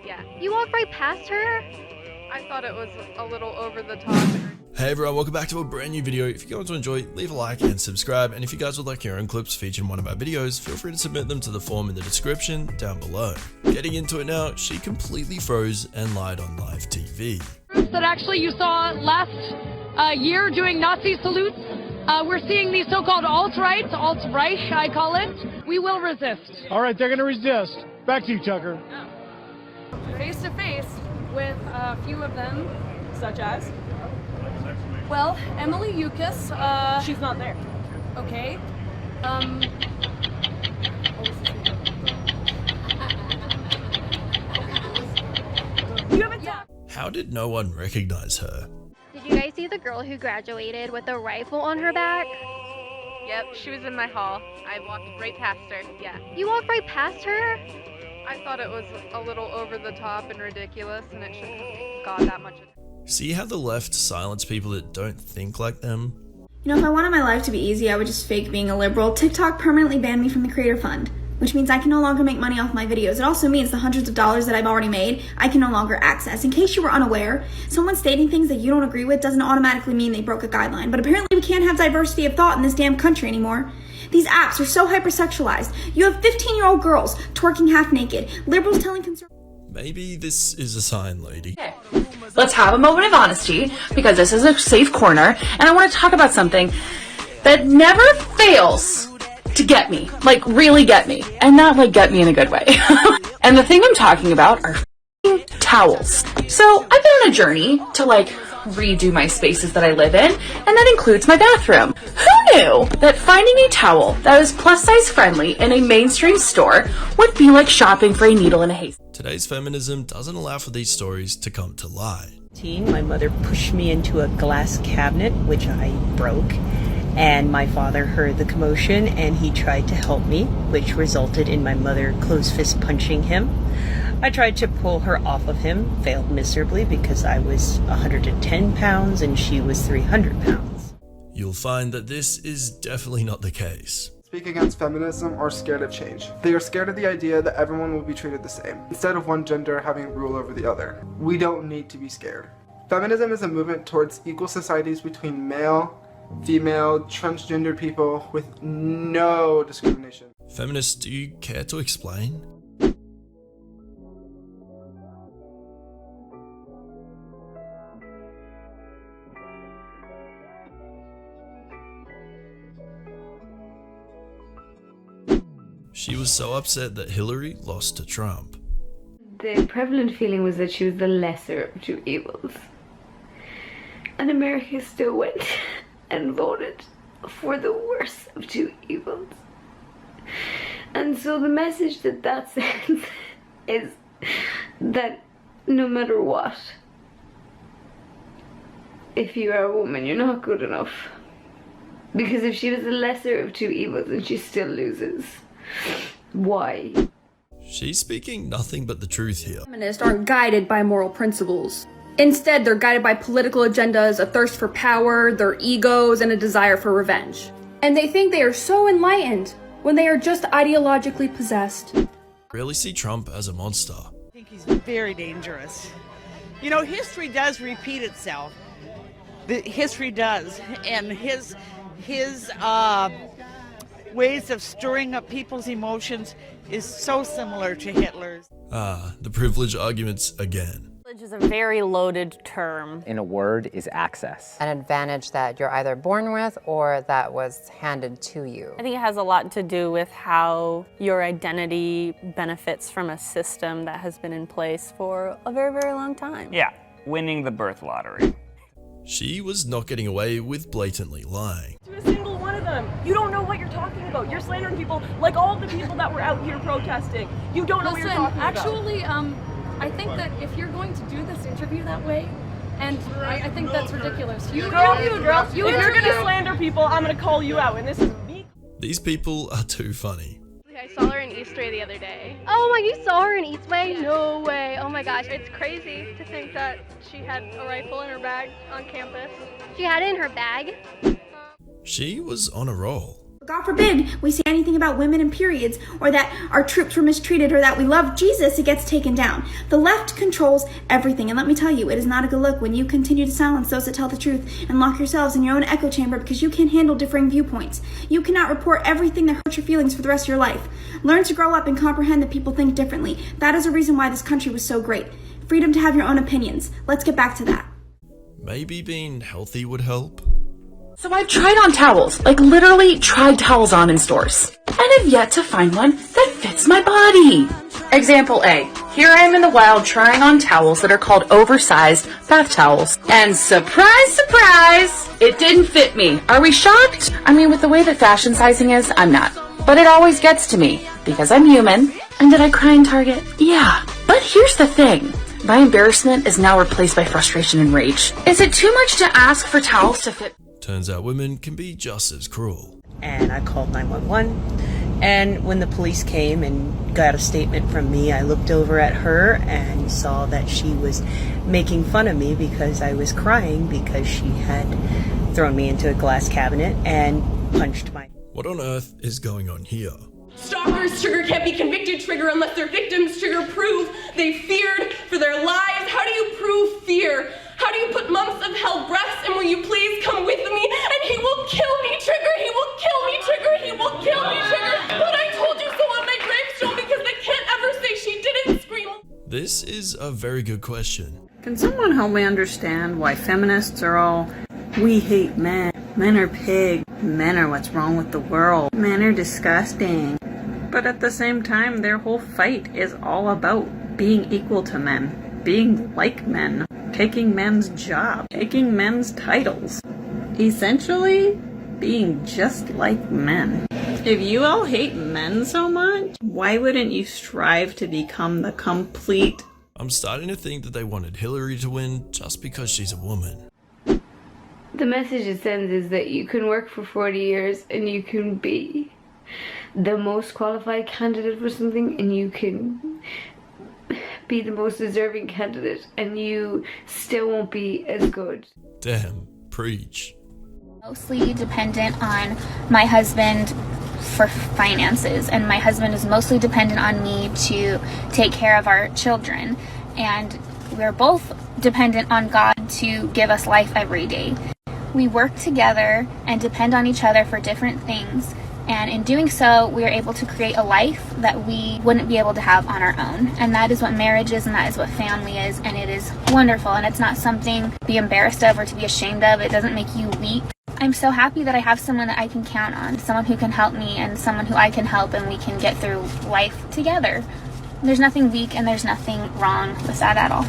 yeah. You walked right past her? I thought it was a little over the top. Hey everyone, welcome back to a brand new video. If you guys enjoy, leave a like and subscribe. And if you guys would like your own clips featured in one of our videos, feel free to submit them to the form in the description down below. Getting into it now, she completely froze and lied on live TV. That actually you saw last year doing Nazi salutes. We're seeing these so-called alt-right, alt-Reich, I call it. We will resist. All right, they're going to resist. Back to you, Tucker. Face to face with a few of them, such as, well, Emily Yukis. She's not there. Okay. You haven't talked. How did no one recognize her? Did you guys see the girl who graduated with a rifle on her back? Yep, she was in my hall. I walked right past her, yeah. You walked right past her? I thought it was a little over the top and ridiculous, and it shouldn't have got that much attention. See how the left silence people that don't think like them? You know, if I wanted my life to be easy, I would just fake being a liberal. TikTok permanently banned me from the Creator Fund, which means I can no longer make money off my videos. It also means the hundreds of dollars that I've already made, I can no longer access. In case you were unaware, someone stating things that you don't agree with doesn't automatically mean they broke a guideline. But apparently we can't have diversity of thought in this damn country anymore. These apps are so hypersexualized. You have 15-year-old girls twerking half naked, liberals telling conservatives. Maybe this is a sign, lady. Okay. Let's have a moment of honesty, because this is a safe corner, and I want to talk about something that never fails to get me, like really get me, and not like get me in a good way. And the thing I'm talking about are towels. So I've been on a journey to like redo my spaces that I live in, and that includes my bathroom. Who knew that finding a towel that was plus size friendly in a mainstream store would be like shopping for a needle in a haystack? Today's feminism doesn't allow for these stories to come to light. My mother pushed me into a glass cabinet, which I broke, and my father heard the commotion and he tried to help me, which resulted in my mother closed fist punching him. I tried to pull her off of him, failed miserably because I was 110 pounds and she was 300 pounds. You'll find that this is definitely not the case. Speak against feminism are scared of change. They are scared of the idea that everyone will be treated the same, instead of one gender having rule over the other. We don't need to be scared. Feminism is a movement towards equal societies between male, female, transgender people with no discrimination. Feminists, do you care to explain? She was so upset that Hillary lost to Trump. The prevalent feeling was that she was the lesser of two evils. And America still went and voted for the worst of two evils. And so the message that sends is that no matter what, if you are a woman, you're not good enough. Because if she was the lesser of two evils and she still loses, why? She's speaking nothing but the truth here. Feminists aren't guided by moral principles. Instead, they're guided by political agendas, a thirst for power, their egos, and a desire for revenge. And they think they are so enlightened when they are just ideologically possessed. Really see Trump as a monster. I think he's very dangerous. You know, history does repeat itself. History does, and his ways of stirring up people's emotions is so similar to Hitler's. Ah, the privilege arguments again. Privilege is a very loaded term. In a word, is access. An advantage that you're either born with or that was handed to you. I think it has a lot to do with how your identity benefits from a system that has been in place for a very, very long time. Yeah, winning the birth lottery. She was not getting away with blatantly lying. To a single one of them. You don't know what you're talking about. You're slandering people like all the people that were out here protesting. You don't know what you're talking about. Actually, I think that if you're going to do this interview that way, and I think that's ridiculous. If you're gonna slander people, I'm gonna call you out, and this is me. These people are too funny. I saw her in Eastway the other day. Oh my, you saw her in Eastway? Yeah. No way. Oh my gosh. It's crazy to think that she had a rifle in her bag on campus. She had it in her bag? She was on a roll. God forbid we say anything about women and periods, or that our troops were mistreated, or that we love Jesus, it gets taken down. The left controls everything, and let me tell you, it is not a good look when you continue to silence those that tell the truth and lock yourselves in your own echo chamber because you can't handle differing viewpoints. You cannot report everything that hurts your feelings for the rest of your life. Learn to grow up and comprehend that people think differently. That is a reason why this country was so great. Freedom to have your own opinions. Let's get back to that. Maybe being healthy would help? So I've tried on towels, like literally tried towels on in stores, and have yet to find one that fits my body. Example A. Here I am in the wild trying on towels that are called oversized bath towels. And surprise, surprise, it didn't fit me. Are we shocked? I mean, with the way that fashion sizing is, I'm not. But it always gets to me, because I'm human. And did I cry in Target? Yeah. But here's the thing. My embarrassment is now replaced by frustration and rage. Is it too much to ask for towels to fit? Turns out women can be just as cruel. And I called 911. And when the police came and got a statement from me, I looked over at her and saw that she was making fun of me because I was crying because she had thrown me into a glass cabinet and punched my... What on earth is going on here? Stalkers trigger can't be convicted trigger unless their victims trigger prove they feared for their lives. How do you prove fear? How do you put months of held breaths, and will you please come with me? And he will kill me, trigger, he will kill me, trigger, he will kill me, trigger. But I told you so on my gravestone because they can't ever say she didn't scream. This is a very good question. Can someone help me understand why feminists are all, we hate men, men are pigs, men are what's wrong with the world, men are disgusting. But at the same time, their whole fight is all about being equal to men, being like men, taking men's jobs, taking men's titles. Essentially, being just like men. If you all hate men so much, why wouldn't you strive to become the complete... I'm starting to think that they wanted Hillary to win just because she's a woman. The message it sends is that you can work for 40 years and you can be the most qualified candidate for something, and you can be the most deserving candidate, and you still won't be as good. Damn, preach. Mostly dependent on my husband for finances, and my husband is mostly dependent on me to take care of our children, and we're both dependent on God to give us life every day. We work together and depend on each other for different things, and in doing so, we are able to create a life that we wouldn't be able to have on our own. And that is what marriage is, and that is what family is, and it is wonderful, and it's not something to be embarrassed of or to be ashamed of. It doesn't make you weak. I'm so happy that I have someone that I can count on, someone who can help me and someone who I can help, and we can get through life together. There's nothing weak and there's nothing wrong with that at all.